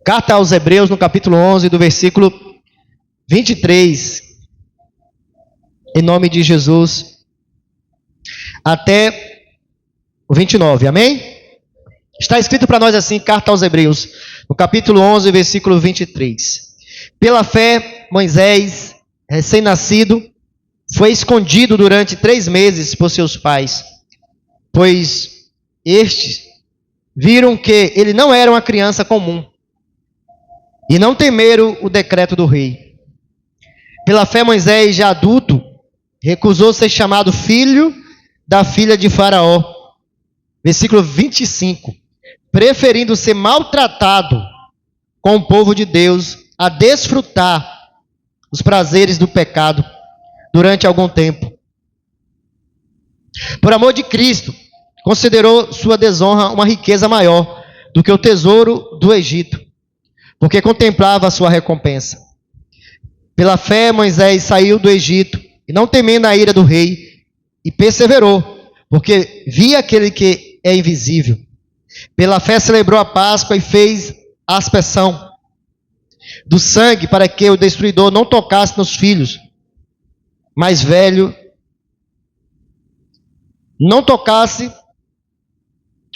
Carta aos Hebreus, no capítulo 11, do versículo 23, em nome de Jesus, até o 29, amém? Está escrito para nós assim, Carta aos Hebreus, no capítulo 11, versículo 23. Pela fé, Moisés, recém-nascido, foi escondido durante 3 meses por seus pais, pois estes viram que ele não era uma criança comum, e não temeram o decreto do rei. Pela fé, Moisés, já adulto, recusou ser chamado filho da filha de Faraó. Versículo 25. Preferindo ser maltratado com o povo de Deus a desfrutar os prazeres do pecado durante algum tempo. Por amor de Cristo, considerou sua desonra uma riqueza maior do que o tesouro do Egito, porque contemplava a sua recompensa. Pela fé, Moisés saiu do Egito, e não temendo a ira do rei, e perseverou, porque via aquele que é invisível. Pela fé celebrou a Páscoa e fez a aspersão do sangue, para que o destruidor não tocasse nos filhos mais velhos,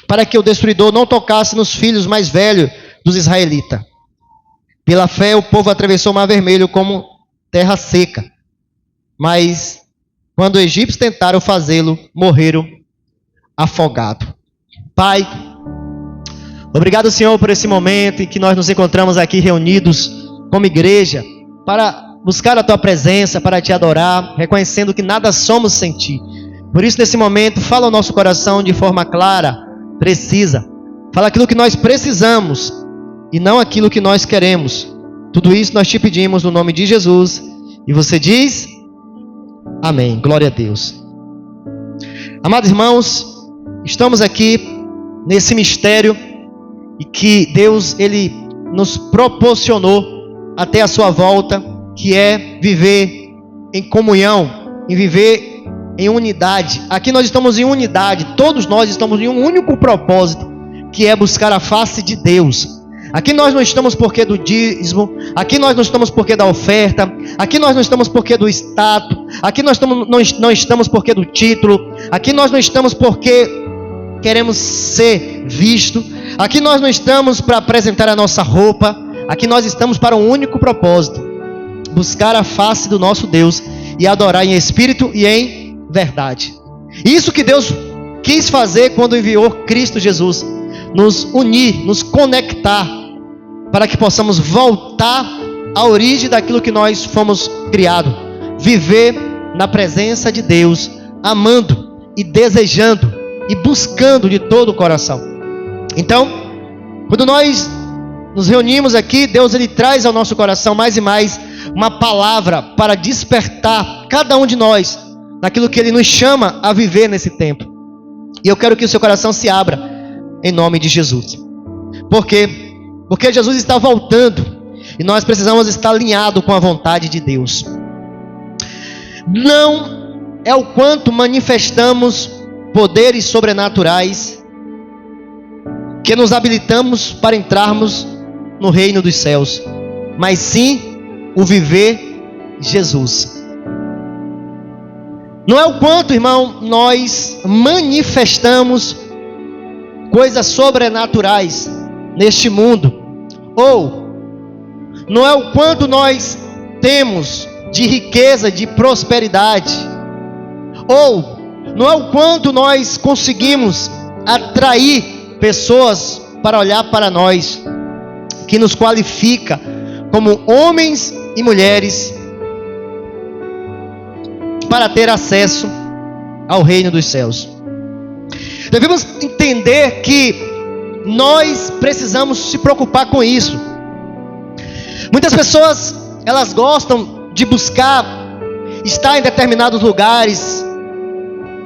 para que o destruidor não tocasse nos filhos mais velhos dos israelitas. Pela fé, o povo atravessou o Mar Vermelho como terra seca. Mas, quando os egípcios tentaram fazê-lo, morreram afogados. Pai, obrigado, Senhor, por esse momento em que nós nos encontramos aqui reunidos como igreja para buscar a Tua presença, para Te adorar, reconhecendo que nada somos sem Ti. Por isso, nesse momento, fala ao nosso coração de forma clara, precisa. Fala aquilo que nós precisamos e não aquilo que nós queremos. Tudo isso nós te pedimos no nome de Jesus. E você diz: amém. Glória a Deus. Amados irmãos, estamos aqui nesse mistério e que Deus, Ele nos proporcionou até a sua volta, que é viver em comunhão, em viver em unidade. Aqui nós estamos em unidade, todos nós estamos em um único propósito, que é buscar a face de Deus. Aqui nós não estamos porque do dízimo, aqui nós não estamos porque da oferta, aqui nós não estamos porque do status, aqui nós não estamos porque do título, aqui nós não estamos porque queremos ser visto, aqui nós não estamos para apresentar a nossa roupa, aqui nós estamos para um único propósito: buscar a face do nosso Deus e adorar em espírito e em verdade. Isso que Deus quis fazer quando enviou Cristo Jesus, nos unir, nos conectar, para que possamos voltar à origem daquilo que nós fomos criados. Viver na presença de Deus, amando e desejando e buscando de todo o coração. Então, quando nós nos reunimos aqui, Deus, Ele traz ao nosso coração mais e mais uma palavra para despertar cada um de nós naquilo que Ele nos chama a viver nesse tempo. E eu quero que o seu coração se abra em nome de Jesus. Por quê? Porque Jesus está voltando e nós precisamos estar alinhados com a vontade de Deus. Não é o quanto manifestamos poderes sobrenaturais que nos habilitamos para entrarmos no reino dos céus, mas sim o viver Jesus. Não é o quanto, irmão, nós manifestamos coisas sobrenaturais neste mundo, ou não é o quanto nós temos de riqueza, de prosperidade, ou não é o quanto nós conseguimos atrair pessoas para olhar para nós, que nos qualifica como homens e mulheres para ter acesso ao reino dos céus. Devemos entender que nós precisamos se preocupar com isso. Muitas pessoas, elas gostam de buscar estar em determinados lugares,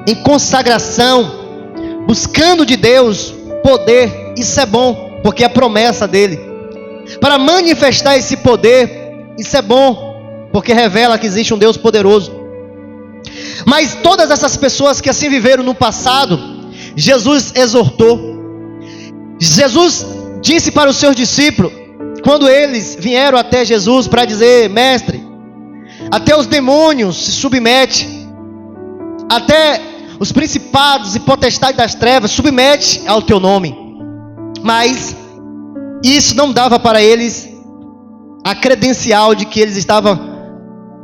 em consagração, buscando de Deus poder. Isso é bom, porque é a promessa dele. Para manifestar esse poder, isso é bom, porque revela que existe um Deus poderoso. Mas todas essas pessoas que assim viveram no passado, Jesus exortou. Jesus disse para os seus discípulos, quando eles vieram até Jesus para dizer: mestre, até os demônios se submetem, até os principados e potestades das trevas submetem ao teu nome. Mas isso não dava para eles a credencial de que eles estavam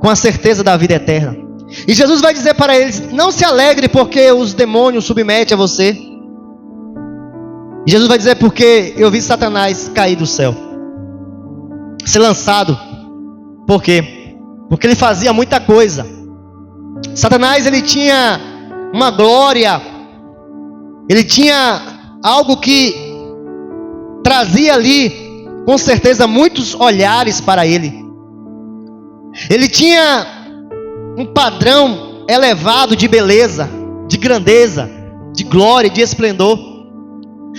com a certeza da vida eterna. E Jesus vai dizer para eles: não se alegre porque os demônios submetem a você. E Jesus vai dizer: porque eu vi Satanás cair do céu, ser lançado. Por quê? Porque ele fazia muita coisa. Satanás, ele tinha uma glória, ele tinha algo que trazia ali, com certeza, muitos olhares para ele. Ele tinha um padrão elevado de beleza, de grandeza, de glória, de esplendor.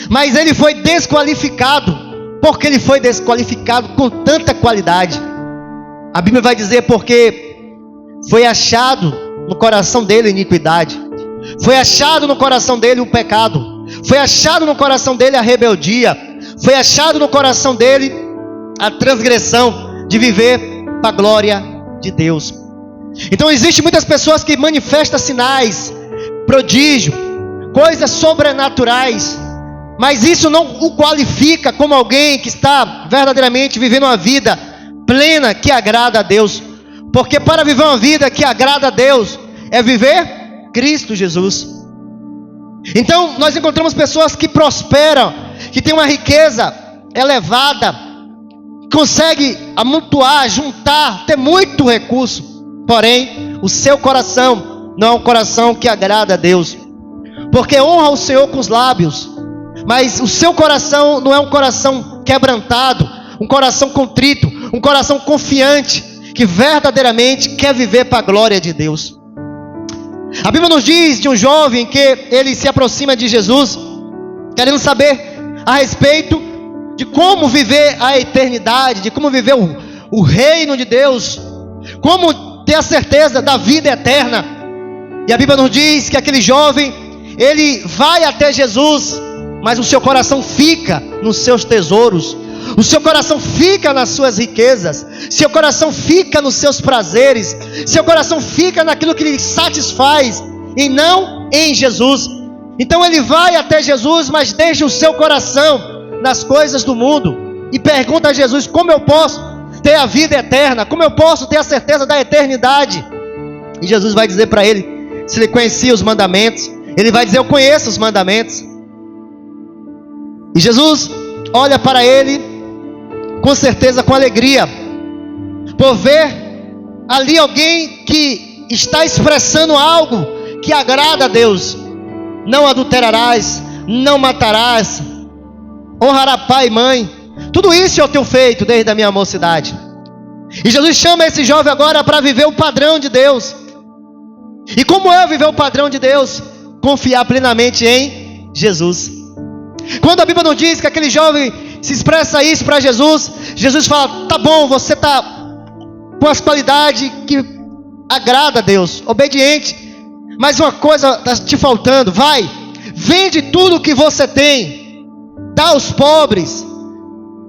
Mas ele foi desqualificado. Por que ele foi desqualificado com tanta qualidade? A Bíblia vai dizer: porque foi achado no coração dele iniquidade, foi achado no coração dele o pecado, foi achado no coração dele a rebeldia, foi achado no coração dele a transgressão de viver para a glória de Deus. Então existem muitas pessoas que manifestam sinais, prodígio, coisas sobrenaturais, mas isso não o qualifica como alguém que está verdadeiramente vivendo uma vida plena que agrada a Deus. Porque para viver uma vida que agrada a Deus é viver Cristo Jesus. Então nós encontramos pessoas que prosperam, que têm uma riqueza elevada, consegue amontoar, juntar, ter muito recurso, porém o seu coração não é um coração que agrada a Deus, porque honra o Senhor com os lábios, mas o seu coração não é um coração quebrantado, um coração contrito, um coração confiante, que verdadeiramente quer viver para a glória de Deus. A Bíblia nos diz de um jovem que ele se aproxima de Jesus, querendo saber a respeito de como viver a eternidade, de como viver o reino de Deus, como ter a certeza da vida eterna. E a Bíblia nos diz que aquele jovem, ele vai até Jesus, mas o seu coração fica nos seus tesouros, o seu coração fica nas suas riquezas, seu coração fica nos seus prazeres, seu coração fica naquilo que lhe satisfaz, e não em Jesus. Então ele vai até Jesus, mas deixa o seu coração nas coisas do mundo, e pergunta a Jesus: como eu posso ter a vida eterna? Como eu posso ter a certeza da eternidade? E Jesus vai dizer para ele, se ele conhecia os mandamentos, ele vai dizer: eu conheço os mandamentos. E Jesus olha para ele com certeza, com alegria, por ver ali alguém que está expressando algo que agrada a Deus. Não adulterarás, não matarás, honrará pai e mãe. Tudo isso eu tenho feito desde a minha mocidade. E Jesus chama esse jovem agora para viver o padrão de Deus. E como é viver o padrão de Deus? Confiar plenamente em Jesus. Quando a Bíblia nos diz que aquele jovem se expressa isso para Jesus, Jesus fala: tá bom, você está com as qualidades que agrada a Deus, obediente, mas uma coisa está te faltando. Vai, vende tudo que você tem, dá aos pobres,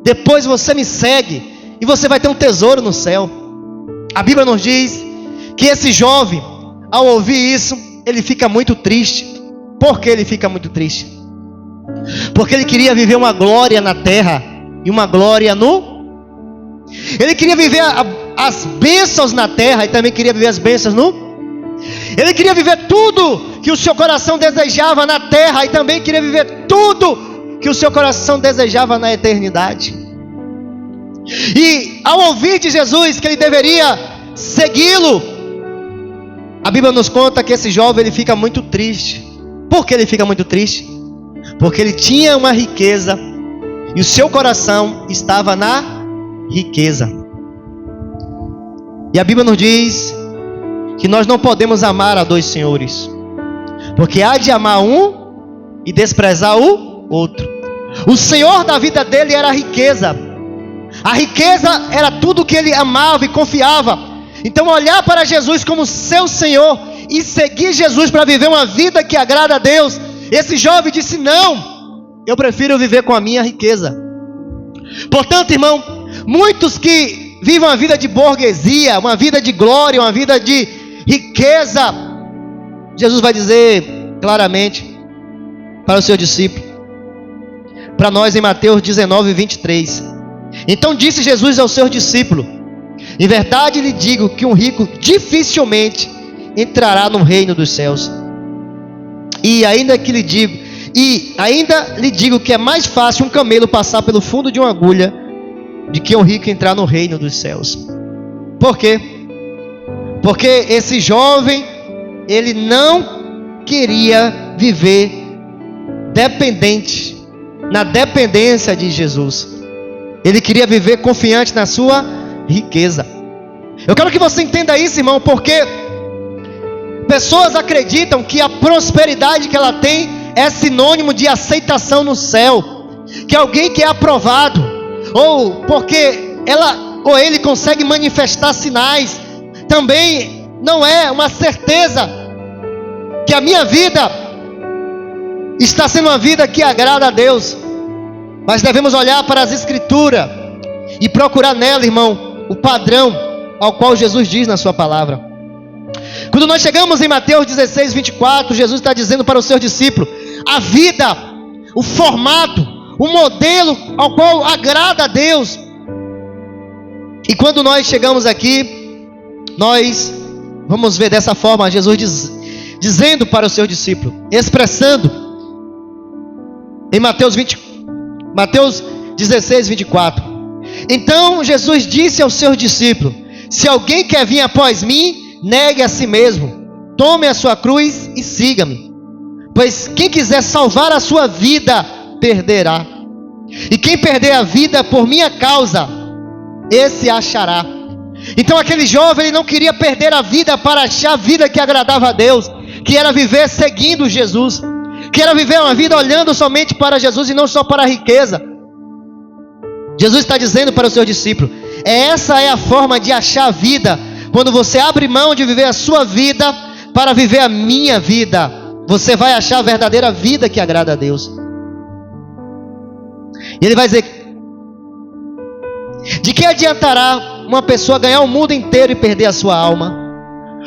depois você me segue e você vai ter um tesouro no céu. A Bíblia nos diz que esse jovem, ao ouvir isso, ele fica muito triste. Por que ele fica muito triste? Porque ele queria viver uma glória na terra e uma glória no... Ele queria viver as bênçãos na terra e também queria viver as bênçãos no... Ele queria viver tudo que o seu coração desejava na terra e também queria viver tudo que o seu coração desejava na eternidade. E ao ouvir de Jesus que ele deveria segui-lo, a Bíblia nos conta que esse jovem ele fica muito triste. Por que ele fica muito triste? Porque ele tinha uma riqueza e o seu coração estava na riqueza. E a Bíblia nos diz que nós não podemos amar a dois senhores, porque há de amar um e desprezar o outro. O senhor da vida dele era a riqueza. A riqueza era tudo que ele amava e confiava. Então olhar para Jesus como seu Senhor e seguir Jesus para viver uma vida que agrada a Deus, esse jovem disse: não, eu prefiro viver com a minha riqueza. Portanto, irmão, Muitos que vivem uma vida de burguesia, uma vida de glória, uma vida de riqueza, Jesus vai dizer claramente para o seu discípulo, para nós em Mateus 19, 23. Então disse Jesus ao seu discípulo: em verdade lhe digo que um rico dificilmente entrará no reino dos céus. E ainda lhe digo que é mais fácil um camelo passar pelo fundo de uma agulha de que um rico entrar no reino dos céus. Por quê? Porque esse jovem, ele não queria viver dependente, na dependência de Jesus. Ele queria viver confiante na sua riqueza. Eu quero que você entenda isso, irmão, porque pessoas acreditam que a prosperidade que ela tem é sinônimo de aceitação no céu, que alguém que é aprovado, ou porque ela ou ele consegue manifestar sinais, também não é uma certeza que a minha vida está sendo uma vida que agrada a Deus. Mas devemos olhar para as Escrituras e procurar nela, irmão, o padrão ao qual Jesus diz na sua palavra. Quando nós chegamos em Mateus 16, 24, Jesus está dizendo para os seus discípulos a vida, o formato, o modelo ao qual agrada a Deus. E quando nós chegamos aqui, nós vamos ver dessa forma Jesus dizendo para o seu discípulo, expressando em Mateus 16, 24. Então Jesus disse aos seus discípulos: se alguém quer vir após mim, negue a si mesmo, tome a sua cruz e siga-me. Pois quem quiser salvar a sua vida, perderá. E quem perder a vida por minha causa, esse achará. Então aquele jovem, ele não queria perder a vida para achar a vida que agradava a Deus, que era viver seguindo Jesus, que era viver uma vida olhando somente para Jesus e não só para a riqueza. Jesus está dizendo para o seu discípulo: essa é a forma de achar a vida. Quando você abre mão de viver a sua vida para viver a minha vida, você vai achar a verdadeira vida que agrada a Deus. E ele vai dizer: de que adiantará uma pessoa ganhar o mundo inteiro e perder a sua alma?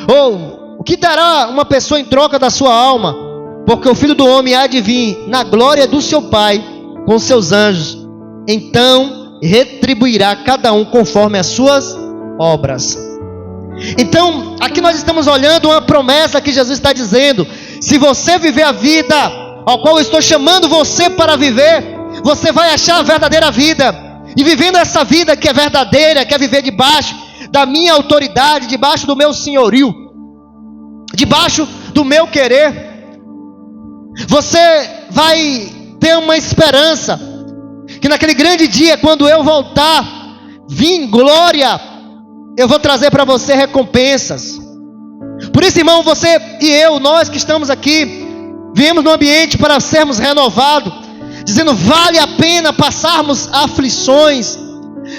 Ou o que dará uma pessoa em troca da sua alma? Porque o Filho do Homem há de vir na glória do seu Pai com seus anjos. Então retribuirá cada um conforme as suas obras. Então aqui nós estamos olhando uma promessa que Jesus está dizendo: se você viver a vida ao qual eu estou chamando você para viver, você vai achar a verdadeira vida. E vivendo essa vida que é verdadeira, que é viver debaixo da minha autoridade, debaixo do meu senhorio, debaixo do meu querer, você vai ter uma esperança que naquele grande dia, quando eu voltar, vir em glória, eu vou trazer para você recompensas. Por isso, irmão, você e eu, nós que estamos aqui, viemos no ambiente para sermos renovados, dizendo: vale a pena passarmos aflições,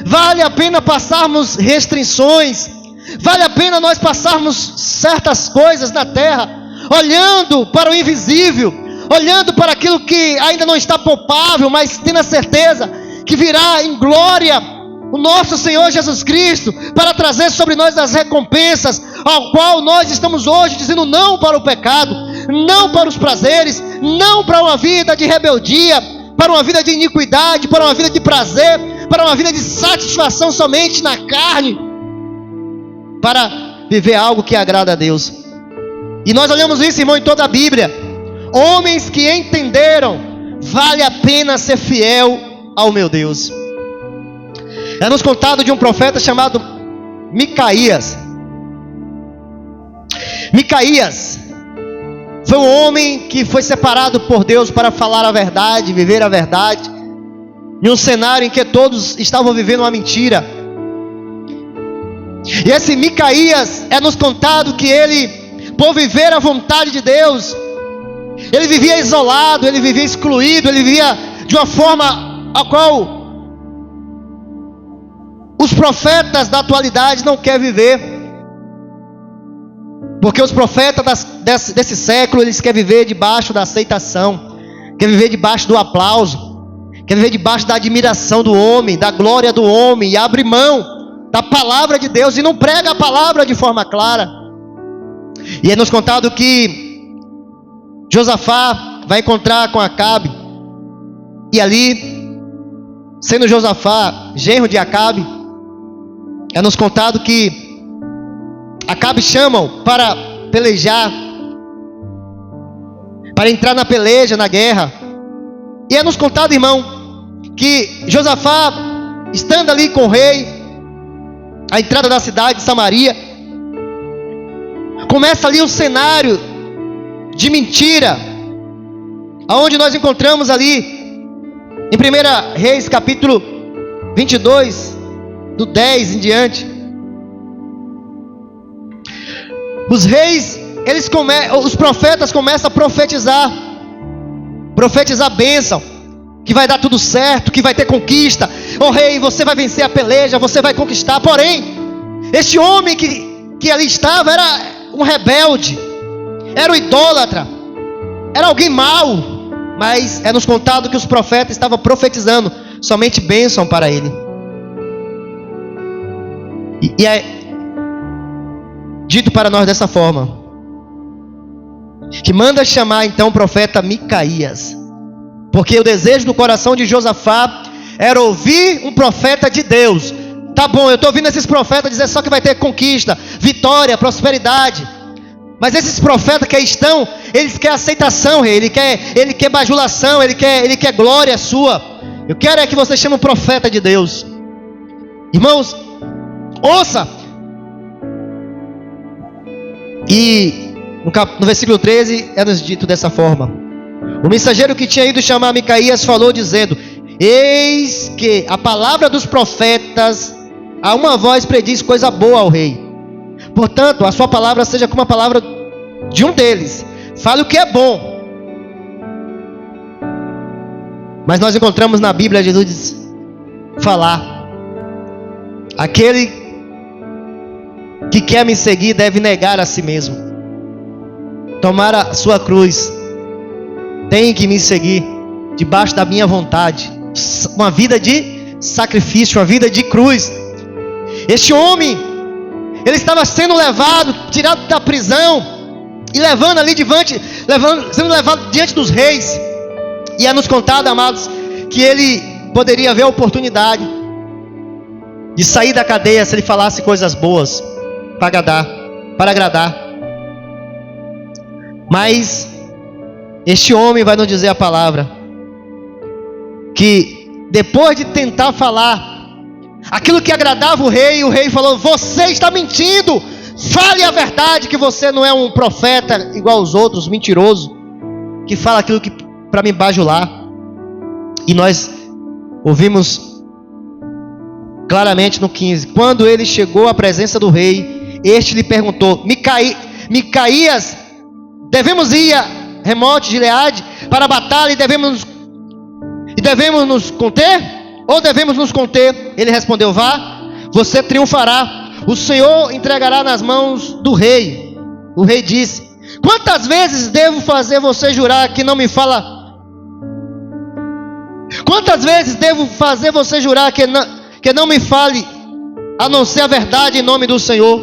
vale a pena passarmos restrições, vale a pena nós passarmos certas coisas na terra, olhando para o invisível, olhando para aquilo que ainda não está palpável, mas tendo a certeza que virá em glória o nosso Senhor Jesus Cristo, para trazer sobre nós as recompensas, ao qual nós estamos hoje dizendo não para o pecado, não para os prazeres, não para uma vida de rebeldia, para uma vida de iniquidade, para uma vida de prazer, para uma vida de satisfação somente na carne, para viver algo que agrada a Deus. E nós olhamos isso, irmão, em toda a Bíblia. Homens que entenderam: vale a pena ser fiel ao meu Deus. É nos contado de um profeta chamado Micaías. Micaías foi um homem que foi separado por Deus para falar a verdade, viver a verdade, em um cenário em que todos estavam vivendo uma mentira. E esse Micaías é nos contado que ele, por viver a vontade de Deus, ele vivia isolado, ele vivia excluído, ele vivia de uma forma a qual os profetas da atualidade não querem viver. Porque os profetas desse século, eles querem viver debaixo da aceitação, querem viver debaixo do aplauso, quer viver debaixo da admiração do homem, da glória do homem, e abre mão da palavra de Deus e não prega a palavra de forma clara. E é nos contado que Josafá vai encontrar com Acabe, e ali, sendo Josafá genro de Acabe, é nos contado que Acabe chamam para pelejar, para entrar na peleja, na guerra. E é nos contado, irmão, que Josafá, estando ali com o rei, à entrada da cidade de Samaria, começa ali um cenário de mentira, aonde nós encontramos ali em 1 Reis capítulo 22, do 10 em diante. Os reis, os profetas começam a profetizar bênção, que vai dar tudo certo, que vai ter conquista. Ô rei, você vai vencer a peleja, você vai conquistar. Porém, este homem que ali estava era um rebelde, era um idólatra, era alguém mau. Mas é nos contado que os profetas estavam profetizando somente bênção para ele. E é dito para nós dessa forma, que manda chamar então o profeta Micaías, porque o desejo do coração de Josafá era ouvir um profeta de Deus. Tá bom, eu estou ouvindo esses profetas dizer só que vai ter conquista, vitória, prosperidade. Mas esses profetas que aí estão, eles querem aceitação, rei. Ele quer bajulação, ele quer glória sua. Eu quero é que você chame um profeta de Deus. Irmãos, ouça. E no versículo 13 é nos dito dessa forma: o mensageiro que tinha ido chamar Micaías falou dizendo: eis que a palavra dos profetas a uma voz prediz coisa boa ao rei. Portanto, a sua palavra seja como a palavra de um deles. Fale o que é bom. Mas nós encontramos na Bíblia Jesus falar: aquele que quer me seguir deve negar a si mesmo, tomar a sua cruz, tem que me seguir debaixo da minha vontade. Uma vida de sacrifício, uma vida de cruz. Este homem, ele estava sendo levado, tirado da prisão e sendo levado diante dos reis. E é nos contado, amados, que ele poderia ver a oportunidade de sair da cadeia se ele falasse coisas boas para agradar. Mas este homem vai nos dizer a palavra que depois de tentar falar aquilo que agradava o rei falou: você está mentindo, fale a verdade, que você não é um profeta igual aos outros, mentiroso, que fala aquilo que para me bajular. E nós ouvimos claramente no 15: quando ele chegou à presença do rei, este lhe perguntou: Micaías, devemos ir a Ramote de Gileade para a batalha e devemos nos conter? Ou devemos nos conter? Ele respondeu: vá, você triunfará, o Senhor entregará nas mãos do rei. O rei disse: quantas vezes devo fazer você jurar que não me fala? Quantas vezes devo fazer você jurar que não me fale, a não ser a verdade em nome do Senhor?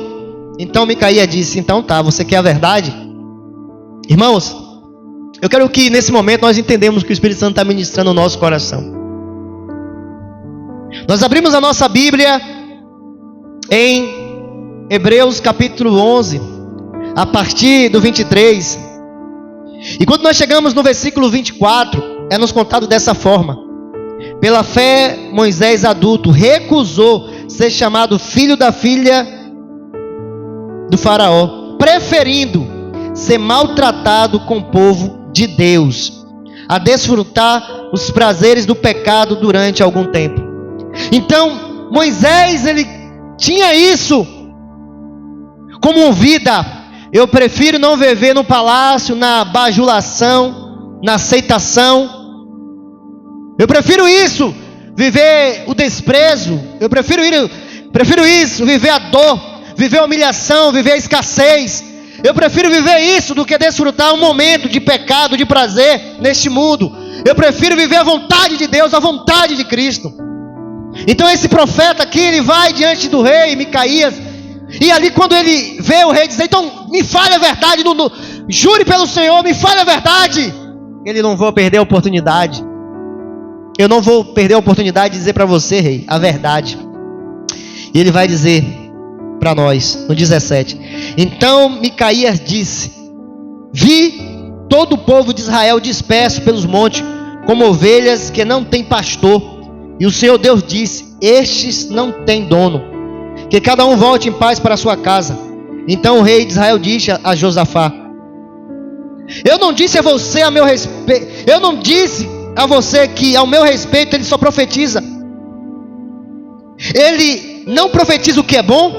Então Micaías disse: então tá, você quer a verdade? Irmãos, eu quero que nesse momento nós entendamos que o Espírito Santo está ministrando no nosso coração. Nós abrimos a nossa Bíblia em Hebreus capítulo 11, a partir do 23. E quando nós chegamos no versículo 24, é nos contado dessa forma: pela fé, Moisés adulto recusou ser chamado filho da filha do faraó, preferindo ser maltratado com o povo de Deus, a desfrutar os prazeres do pecado durante algum tempo. Então Moisés, ele tinha isso como vida. Eu prefiro não viver no palácio, na bajulação, na aceitação. Eu prefiro isso, viver o desprezo. Eu prefiro isso, viver a dor, viver a humilhação, viver a escassez. Eu prefiro viver isso do que desfrutar um momento de pecado, de prazer neste mundo. Eu prefiro viver a vontade de Deus, a vontade de Cristo. Então esse profeta aqui, ele vai diante do rei Micaías, e ali quando ele vê o rei dizer, então me fale a verdade, jure pelo Senhor, me fale a verdade. Ele: não vou perder a oportunidade. Eu não vou perder a oportunidade de dizer para você, rei, a verdade. E ele vai dizer para nós, no 17: então Micaías disse: vi todo o povo de Israel disperso pelos montes, como ovelhas que não têm pastor. E o Senhor Deus disse: estes não têm dono, que cada um volte em paz para a sua casa. Então o rei de Israel disse a Josafá: eu não disse a você a meu respeito, eu não disse a você que ao meu respeito ele só profetiza. Ele não profetiza o que é bom,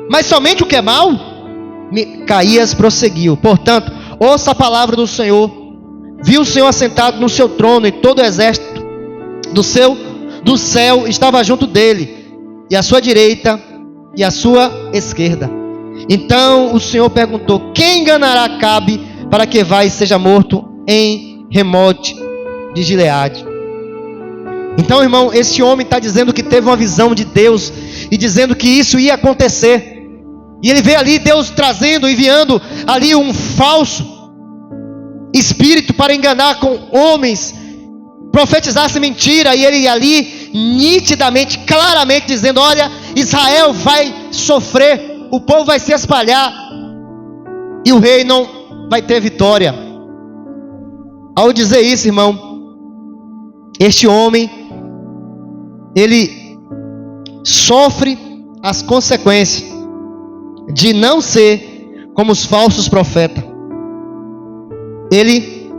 mas somente o que é mal? Micaías prosseguiu: portanto, ouça a palavra do Senhor. Viu o Senhor assentado no seu trono, e todo o exército do céu estava junto dele, e à sua direita e à sua esquerda. Então o Senhor perguntou: quem enganará Acabe para que vá e seja morto em Remote de Gileade? Então, irmão, esse homem está dizendo que teve uma visão de Deus e dizendo que isso ia acontecer. E ele vê ali Deus trazendo, enviando ali um falso espírito para enganar com homens, profetizasse mentira. E ele ali nitidamente, claramente dizendo: olha, Israel vai sofrer, o povo vai se espalhar e o rei não vai ter vitória. Ao dizer isso, irmão, este homem, ele sofre as consequências de não ser como os falsos profetas. Ele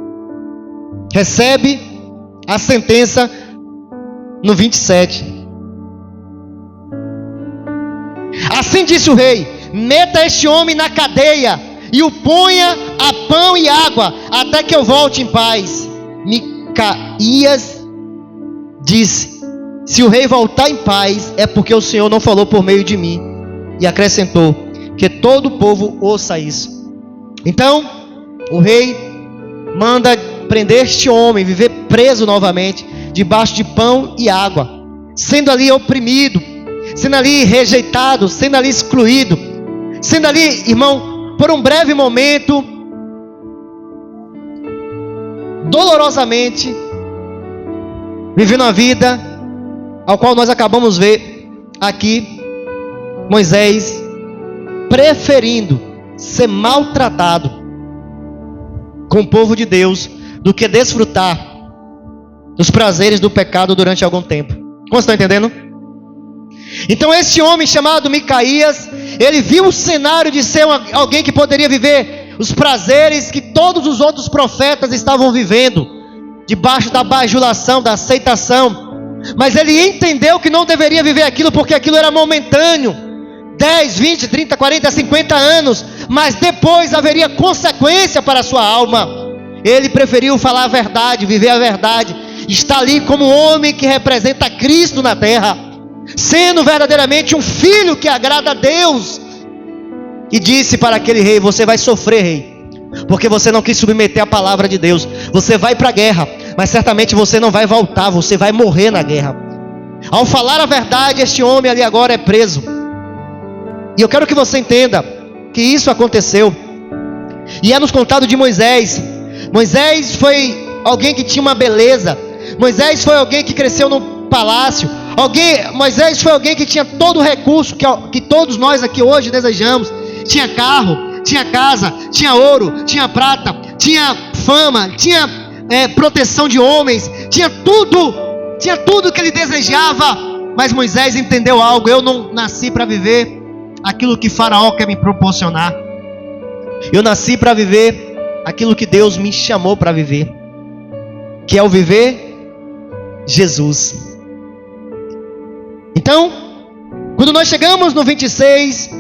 recebe a sentença no 27. Assim disse o rei: meta este homem na cadeia e o ponha a pão e água, até que eu volte em paz. Micaías disse: se o rei voltar em paz, é porque o Senhor não falou por meio de mim. E acrescentou: que todo o povo ouça isso. Então o rei manda prender este homem, viver preso novamente, debaixo de pão e água, sendo ali oprimido, sendo ali rejeitado, sendo ali excluído, sendo ali, irmão, por um breve momento, dolorosamente, vivendo a vida ao qual nós acabamos de ver aqui, Moisés preferindo ser maltratado com o povo de Deus do que desfrutar dos prazeres do pecado durante algum tempo. Como estão entendendo? Então esse homem chamado Micaías, ele viu o cenário de ser alguém que poderia viver os prazeres que todos os outros profetas estavam vivendo, debaixo da bajulação, da aceitação. Mas ele entendeu que não deveria viver aquilo, porque aquilo era momentâneo, 10, 20, 30, 40, 50 anos, mas depois haveria consequência para a sua alma. Ele preferiu falar a verdade, viver a verdade, estar ali como homem que representa Cristo na terra, sendo verdadeiramente um filho que agrada a Deus. E disse para aquele rei: você vai sofrer, rei, porque você não quis submeter a palavra de Deus. Você vai para a guerra, mas certamente você não vai voltar, você vai morrer na guerra. Ao falar a verdade, este homem ali agora é preso. E eu quero que você entenda que isso aconteceu, e é nos contado de Moisés. Moisés foi alguém que tinha uma beleza. Moisés foi alguém que cresceu no palácio. Moisés foi alguém que tinha todo o recurso que todos nós aqui hoje desejamos. Tinha carro, tinha casa, tinha ouro, tinha prata, tinha fama, tinha proteção de homens, tinha tudo que ele desejava. Mas Moisés entendeu algo: eu não nasci para viver aquilo que Faraó quer me proporcionar. Eu nasci para viver aquilo que Deus me chamou para viver, que é o viver Jesus. Então, quando nós chegamos no 26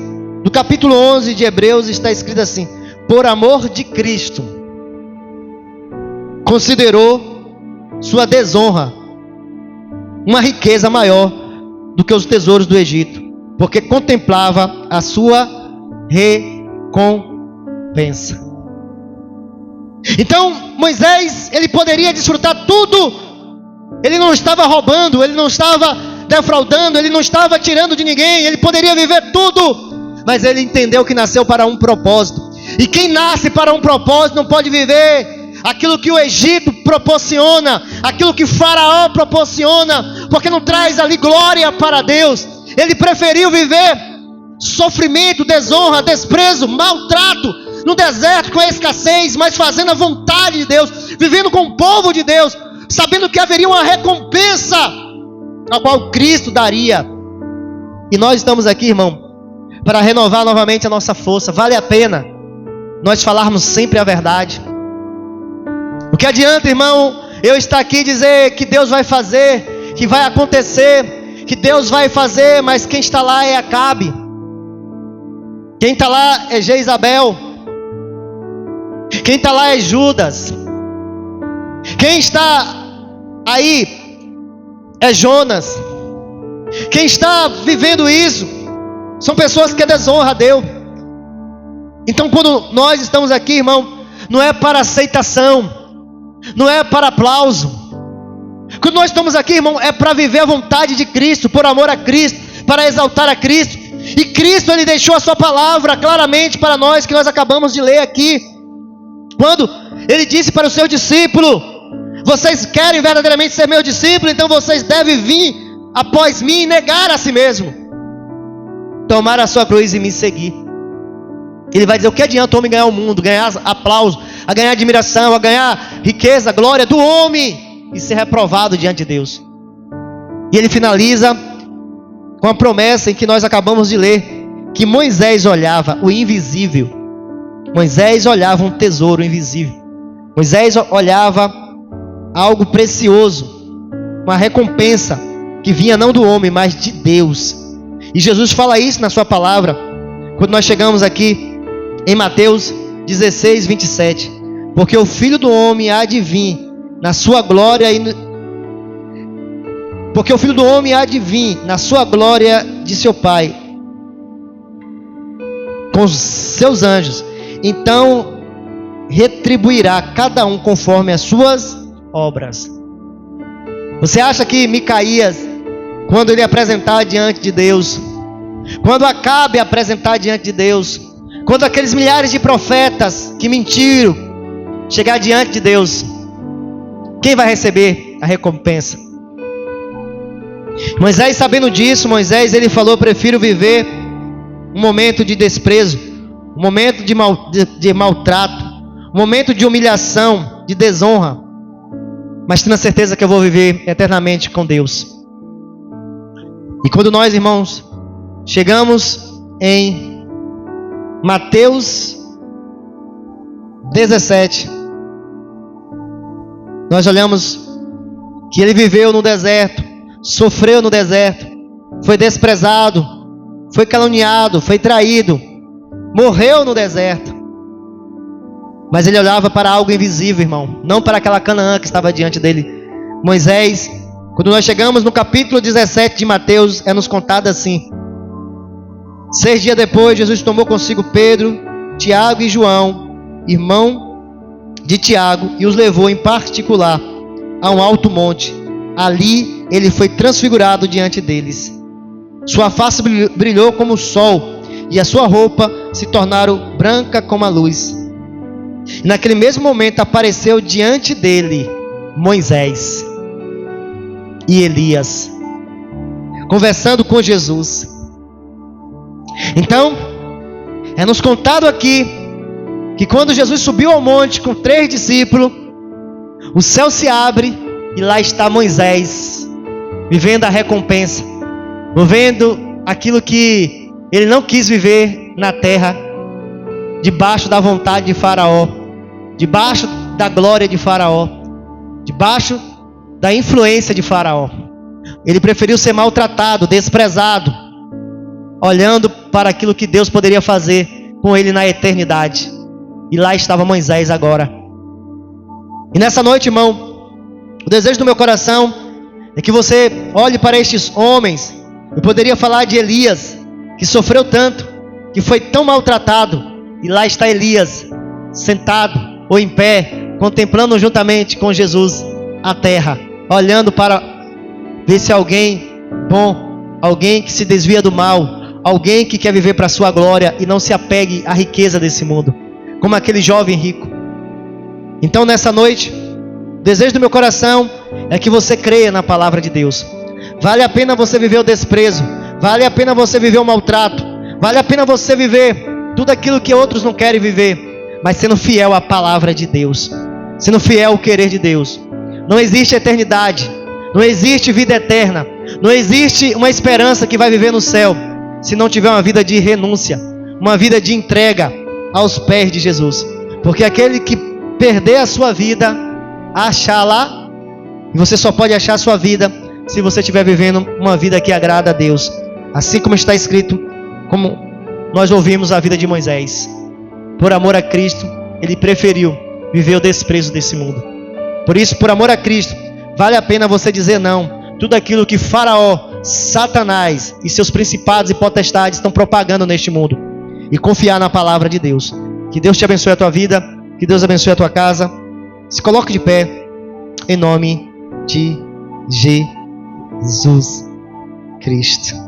do capítulo 11 de Hebreus, está escrito assim: por amor de Cristo, considerou sua desonra uma riqueza maior do que os tesouros do Egito, porque contemplava a sua recompensa. Então, Moisés, ele poderia desfrutar tudo. Ele não estava roubando, ele não estava defraudando, ele não estava tirando de ninguém, ele poderia viver tudo. Mas ele entendeu que nasceu para um propósito. E quem nasce para um propósito não pode viver aquilo que o Egito proporciona, aquilo que Faraó proporciona, porque não traz ali glória para Deus. Ele preferiu viver sofrimento, desonra, desprezo, maltrato no deserto com a escassez, mas fazendo a vontade de Deus, vivendo com o povo de Deus, sabendo que haveria uma recompensa a qual Cristo daria. E nós estamos aqui, irmão, para renovar novamente a nossa força. Vale a pena nós falarmos sempre a verdade. O que adianta, irmão, eu estar aqui e dizer que Deus vai fazer, que vai acontecer, que Deus vai fazer, mas quem está lá é Acabe, quem está lá é Jezabel, quem está lá é Judas, quem está aí é Jonas, quem está vivendo isso são pessoas que desonram a Deus. Então quando nós estamos aqui, irmão, não é para aceitação, não é para aplauso. Quando nós estamos aqui, irmão, é para viver a vontade de Cristo, por amor a Cristo, para exaltar a Cristo. E Cristo, Ele deixou a sua palavra claramente para nós, que nós acabamos de ler aqui, quando Ele disse para o seu discípulo: vocês querem verdadeiramente ser meu discípulo, então vocês devem vir após mim e negar a si mesmo, tomar a sua cruz e me seguir. Ele vai dizer: o que adianta o homem ganhar o mundo, ganhar aplauso, a ganhar admiração, a ganhar riqueza, glória do homem, e ser reprovado diante de Deus? E ele finaliza com a promessa em que nós acabamos de ler, que Moisés olhava o invisível. Moisés olhava um tesouro invisível. Moisés olhava algo precioso, uma recompensa que vinha não do homem, mas de Deus. E Jesus fala isso na sua palavra, quando nós chegamos aqui em Mateus 16, 27. Porque o Filho do Homem há de vir na sua glória Porque o Filho do Homem há de vir na sua glória de seu Pai, com os seus anjos. Então retribuirá cada um conforme as suas obras. Você acha que Micaías, quando ele apresentar diante de Deus, quando Acabe apresentar diante de Deus, quando aqueles milhares de profetas que mentiram chegar diante de Deus, quem vai receber a recompensa? Moisés, sabendo disso, ele falou: prefiro viver um momento de desprezo, um momento de maltrato, um momento de humilhação, de desonra, mas tendo a certeza que eu vou viver eternamente com Deus. E quando nós, irmãos, chegamos em Mateus 17, nós olhamos que ele viveu no deserto, sofreu no deserto, foi desprezado, foi caluniado, foi traído, morreu no deserto. Mas ele olhava para algo invisível, irmão, não para aquela Canaã que estava diante dele. Moisés, quando nós chegamos no capítulo 17 de Mateus, é nos contado assim: 6 dias depois, Jesus tomou consigo Pedro, Tiago e João, irmão de Tiago, e os levou em particular a um alto monte. Ali ele foi transfigurado diante deles. Sua face brilhou como o sol, e a sua roupa se tornaram branca como a luz. E naquele mesmo momento apareceu diante dele Moisés e Elias, conversando com Jesus. Então, é nos contado aqui que quando Jesus subiu ao monte com 3 discípulos, o céu se abre e lá está Moisés, vivendo a recompensa, vivendo aquilo que ele não quis viver na terra, debaixo da vontade de Faraó, debaixo da glória de Faraó, debaixo da influência de Faraó. Ele preferiu ser maltratado, desprezado, olhando para aquilo que Deus poderia fazer com ele na eternidade. E lá estava Moisés agora. E nessa noite, irmão, o desejo do meu coração é que você olhe para estes homens. Eu poderia falar de Elias, que sofreu tanto, que foi tão maltratado, e lá está Elias, sentado ou em pé, contemplando juntamente com Jesus a terra, olhando para ver se alguém bom, alguém que se desvia do mal, alguém que quer viver para a sua glória e não se apegue à riqueza desse mundo, como aquele jovem rico. Então nessa noite, o desejo do meu coração é que você creia na palavra de Deus. Vale a pena você viver o desprezo, vale a pena você viver o maltrato, vale a pena você viver tudo aquilo que outros não querem viver, mas sendo fiel à palavra de Deus, sendo fiel ao querer de Deus. Não existe eternidade, não existe vida eterna, não existe uma esperança que vai viver no céu se não tiver uma vida de renúncia, uma vida de entrega aos pés de Jesus. Porque aquele que perder a sua vida, achar lá, e você só pode achar a sua vida se você estiver vivendo uma vida que agrada a Deus, assim como está escrito, como nós ouvimos a vida de Moisés. Por amor a Cristo, ele preferiu viver o desprezo desse mundo. Por isso, por amor a Cristo, vale a pena você dizer não. Tudo aquilo que Faraó, Satanás e seus principados e potestades estão propagando neste mundo, e confiar na palavra de Deus. Que Deus te abençoe a tua vida, que Deus abençoe a tua casa. Se coloque de pé, em nome de Jesus Cristo.